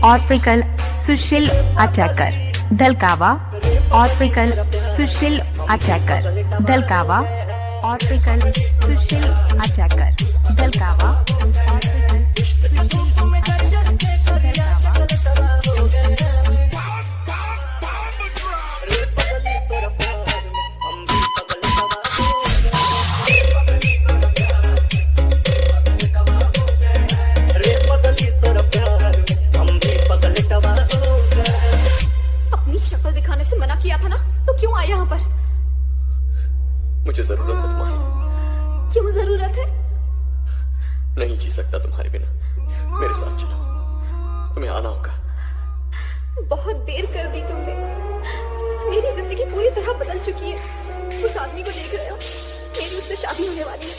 ऑर्पिकल सुशील attacker धलकावा ऑर्पिकल सुशील attacker धलकावा ऑर्पिकल सुशील attacker धलकावा ऑर्पिकल शक्ल दिखाने से मना किया था ना, तो क्यों आए यहाँ पर? मुझे जरूरत है तुम्हारी। क्यों जरूरत है? नहीं जी सकता तुम्हारे बिना। मेरे साथ चलो, तुम्हें आना होगा। बहुत देर कर दी तुमने। मेरी जिंदगी पूरी तरह बदल चुकी है। उस आदमी को देख रहे हो, मेरी उससे शादी होने वाली है।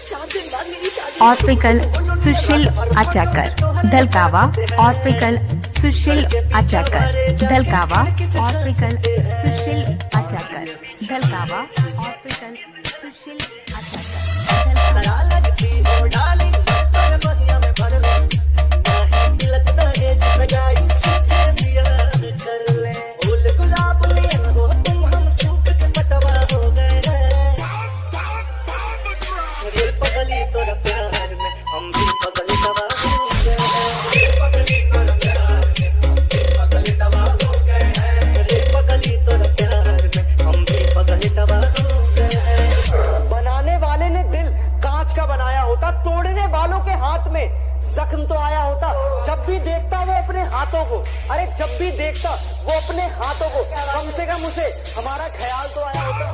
4 दिन बाद मेरी शादी। ऑर्पिकल सुशील अटैकर धलकावा ऑर्पिकल सुशील अटैकर धलकावा ऑर्पिकल सुशील अटैकर धलकावा ऑर्पिकल सुशील बनाया होता, तोड़ने वालों के हाथ में जख्म तो आया होता। जब भी देखता वो अपने हाथों को, अरे जब भी देखता वो अपने हाथों को, कम से कम उसे हमारा ख्याल तो आया होता।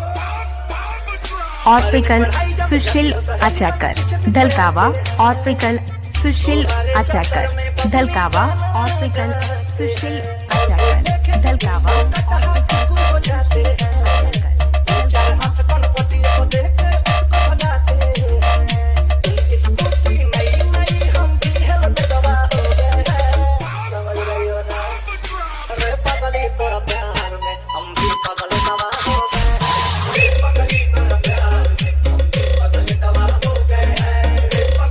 ऑर्पिकल सुशील अटैकर धलकावा ऑर्पिकल सुशील अटैकर धलकावा ऑर्पिकल सुशील अटैकर धलकावा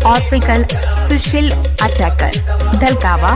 ऑर्पिकल सुशील अटैकर धलकावा